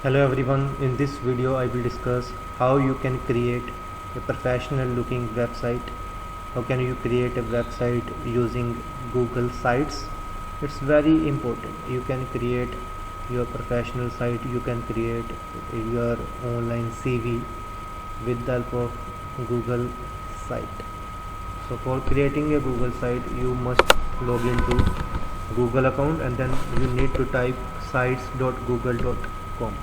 Hello everyone, in this video I will discuss how you can create a professional looking website. How can you create a website using Google Sites? It's very important. You can create your professional site, you can create your online CV with the help of Google Site. So for creating a Google site you must log into Google account and then you need to type sites.google.com.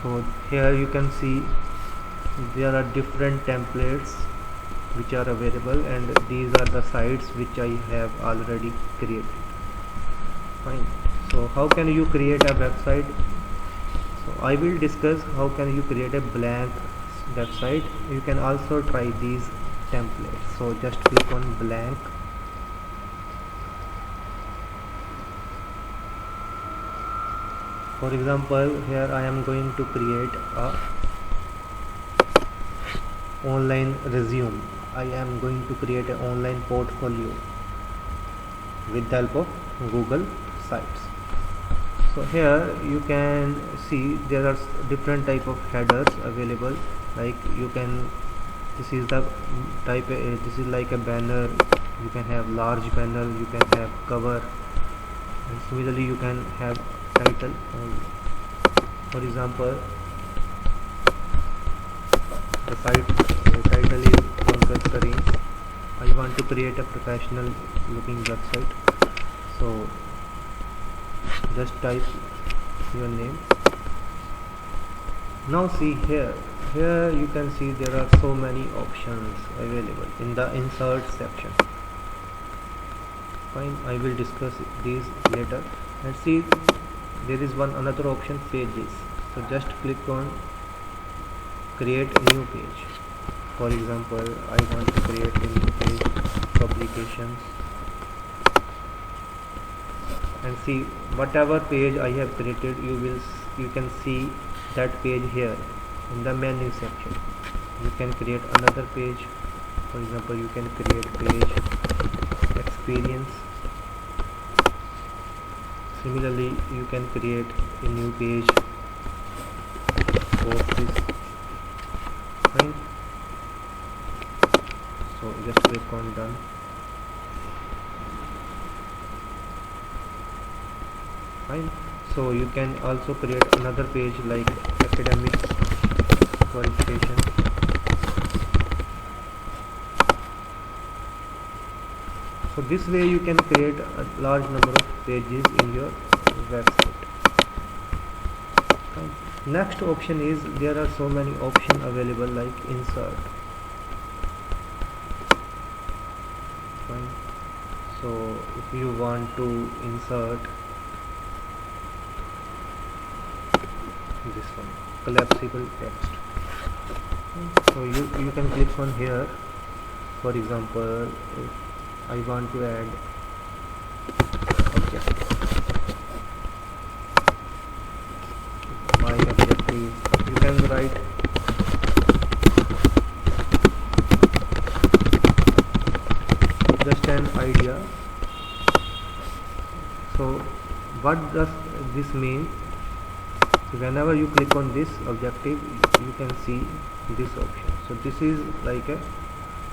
So here you can see there are different templates which are available, and these are the sites which I have already created. Fine. So how can you create a website? So I will discuss how can you create a blank website. You can also try these templates. So just click on blank. For example, here I am going to create a online resume. I am going to create an online portfolio with the help of Google Sites. So here you can see there are different type of headers available. Like you can, this is the type, this is like a banner. You can have large banner, you can have cover, and similarly you can have title. For example, the site title is Pankaj Kareem. I want to create a professional looking website, so just type your name. Now see here you can see there are so many options available in the insert section. Fine, I will discuss these later. And see, there is another option, pages. So just click on create new page. For example, I want to create a new page, publications, and see whatever page I have created, you can see that page here in the menu section. You can create another page. For example, you can create page experience. Similarly, you can create a new page of this. Fine. So just click on done. Fine. So you can also create another page like academic qualification. So this way you can create a large number of pages in your website. Fine. Next option is, there are so many options available like insert. Fine. So if you want to insert this one, collapsible text, so you can click on here. For example, if I want to add objective, my objective, you can write just an idea. So what does this mean? Whenever you click on this objective, you can see this option. So this is like a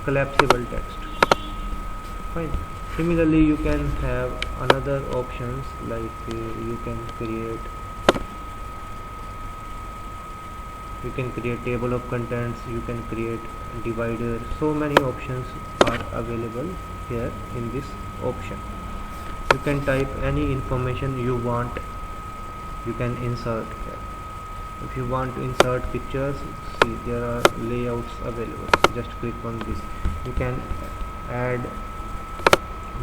collapsible text. Fine. Similarly, you can have another options like you can create table of contents, you can create divider. So many options are available here in this option. You can type any information you want, you can insert here. If you want to insert pictures, see there are layouts available. Just click on this. You can add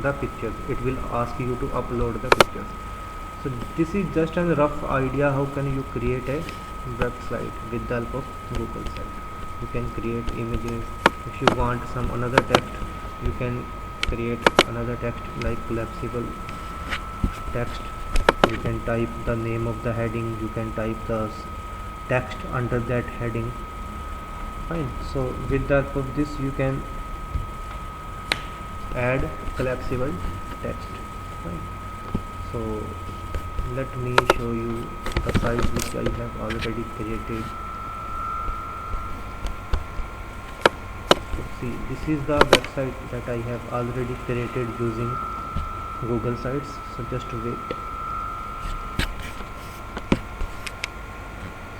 the pictures, it will ask you to upload the pictures. So this is just a rough idea how can you create a website with the help of Google Site. You can create images. If you want some another text, you can create another text like collapsible text. You can type the name of the heading, you can type the text under that heading. Fine. So with the help of this you can add collapsible text. Fine. So let me show you the site which I have already created. See, this is the website that I have already created using Google Sites. So just wait.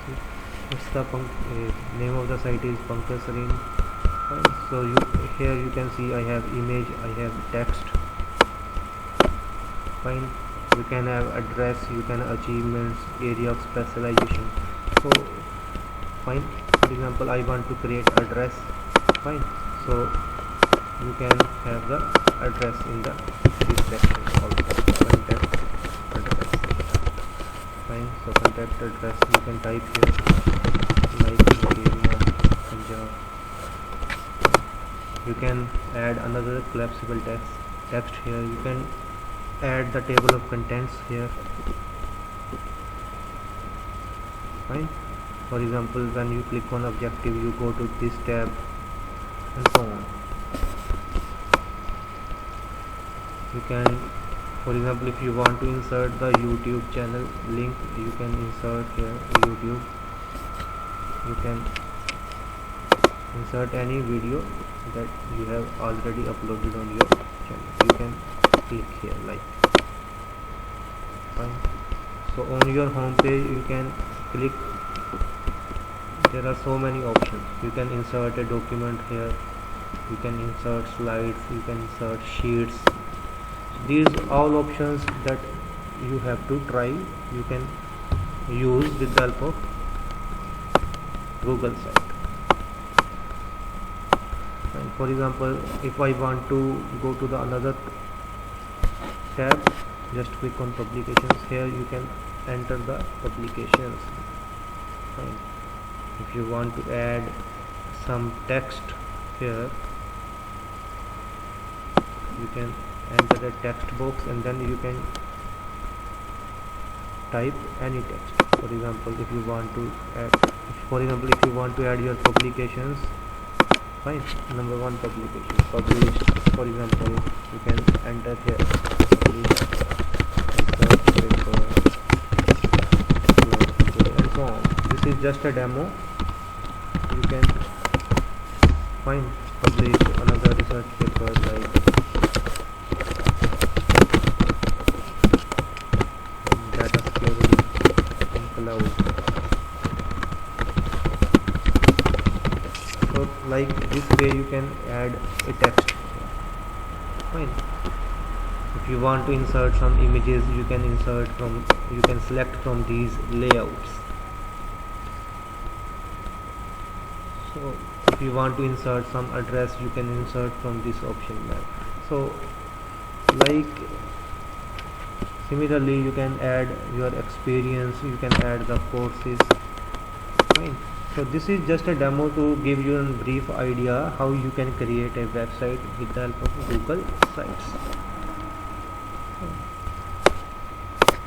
See, it's the name of the site is Pankaj Sareen. So here you can see I have image, I have text. Fine. You can have address, you can achievements, area of specialization. So fine. For example, I want to create address. Fine. So you can have the address in the this section also. Contact address. Fine. So contact address you can type here like area Punjab. You can add another collapsible text here. You can add the table of contents here. Fine. For example, when you click on objective, you go to this tab and so on. You can, for example, if you want to insert the YouTube channel link, you can insert here YouTube. You can insert any video that you have already uploaded on your channel. You can click here like. Fine. So on your home page you can click. There are so many options. You can insert a document here. You can insert slides. You can insert sheets. These all options that you have to try. You can use with the help of Google site. And for example, if I want to go to the another tab, just click on publications. Here you can enter the publications. Fine. If you want to add some text here, you can enter a text box and then you can type any text. For example, if you want to add your publications, fine. Number one publication published. For example, you can enter here published, and so on. This is just a demo. You can find publish another research paper like data security in cloud. So like this way you can add a text. Fine. If you want to insert some images, you can select from these layouts. So if you want to insert some address, you can insert from this option there. So like similarly you can add your experience, you can add the courses. Fine. So this is just a demo to give you a brief idea how you can create a website with the help of Google Sites.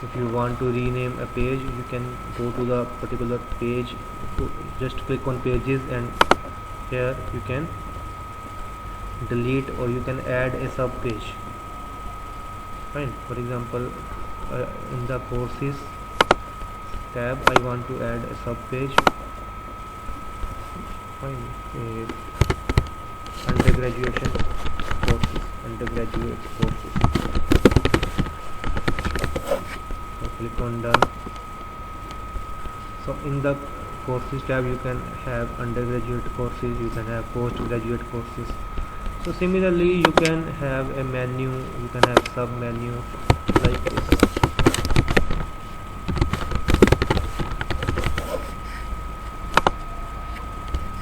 If you want to rename a page, you can go to the particular page, just click on pages, and here you can delete or you can add a sub page. Fine. For example, in the courses tab, I want to add a sub page. Fine. Undergraduate courses. So click on done. So in the courses tab you can have undergraduate courses, you can have postgraduate courses. So similarly you can have a menu, you can have sub menu like this.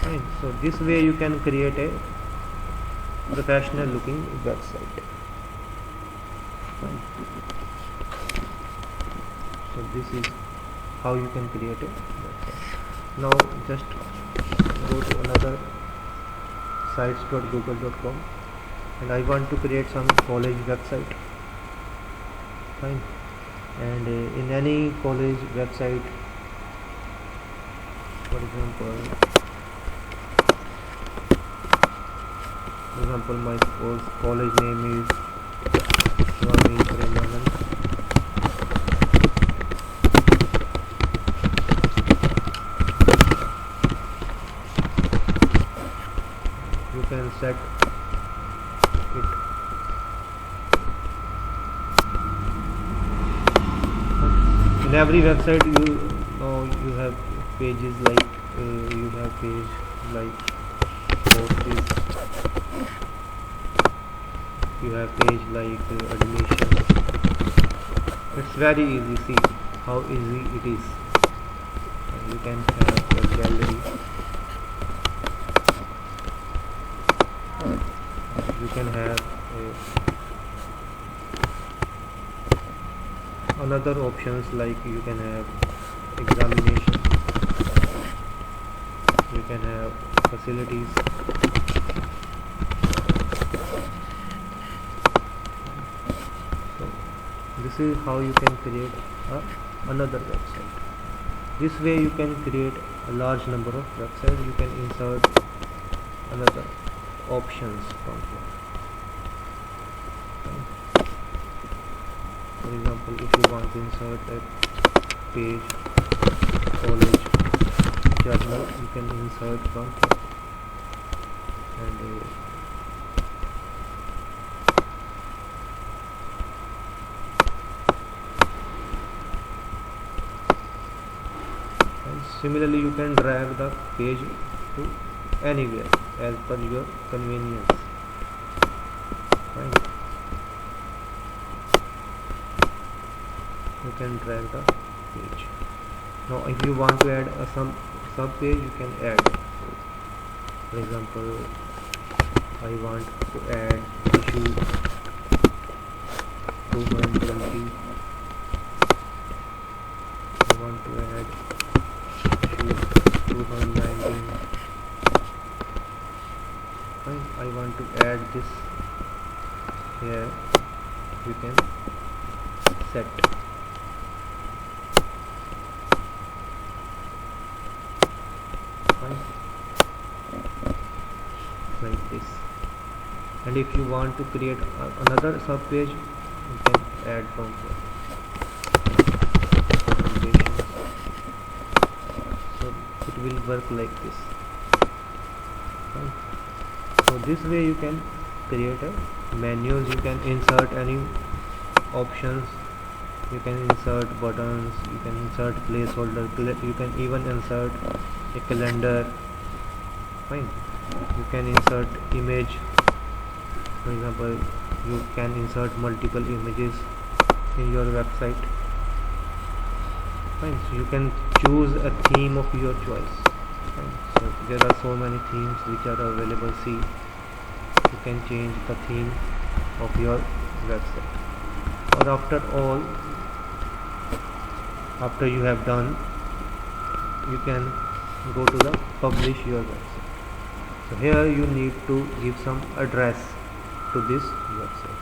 Fine. So this way you can create a professional looking website. Fine. So this is how you can create a website. Now just go to another sites.google.com and I want to create some college website. Fine. And in any college website, for example my college name is Swami Premanand. set it. In every website you have pages like you have page like courses, you have page like admission. It's very easy. See how easy it is. You can have a gallery, you can have another options like you can have examination, you can have facilities. So this is how you can create another website. This way you can create a large number of websites. You can insert another options from here. For example, if you want to insert a page, college, journal, you can insert from here. And similarly you can drag the page to anywhere as per your convenience. Fine. You can drag the page. Now if you want to add some sub page, you can add. For example, I want to add issue 220. I want to add issue 219. Fine. I want to add this here. You can set. Fine. Like this. And if you want to create another sub page, you can add from here. So it will work like this. Fine. So this way you can create a menus. You can insert any options, you can insert buttons, you can insert placeholder, you can even insert a calendar. Fine. You can insert image. For example, you can insert multiple images in your website. Fine. So you can choose a theme of your choice. Fine. So there are so many themes which are available. See, you can change the theme of your website. Or after you have done, you can go to the publish your website. So here you need to give some address to this website.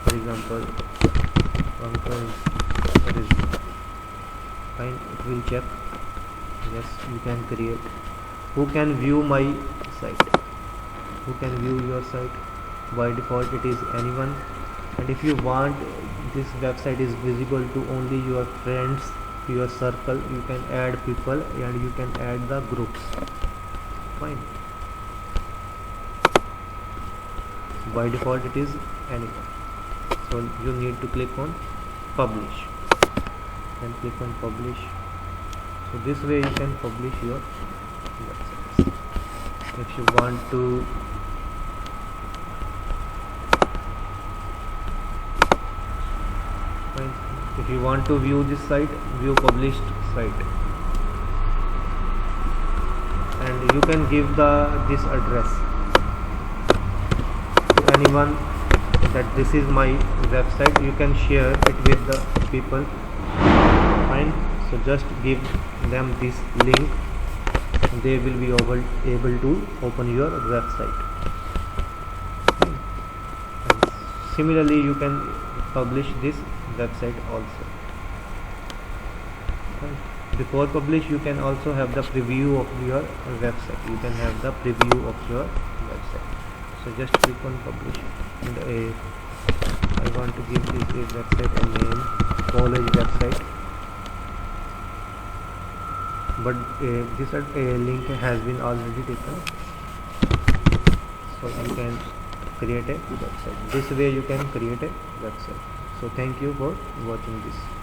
For example, fine, it will check. Yes, you can create. Who can view my site? Who can view your site? By default it is anyone. And if you want this website is visible to only your friends, your circle, you can add people and you can add the groups. Fine. By default it is anyone. So you need to click on publish and click on publish. So this way you can publish your websites. If you want to if you want to view this site, view published site, and you can give this address to anyone that this is my website. You can share it with the people. Fine. So just give them this link, they will be able to open your website. And similarly you can publish this website also. Before publish, you can also have the preview of your website. You can have the preview of your website. So just click on publish, and I want to give this website a name, college website, but this link has been already taken. so you can create a website. This way you can create a website. So thank you for watching this.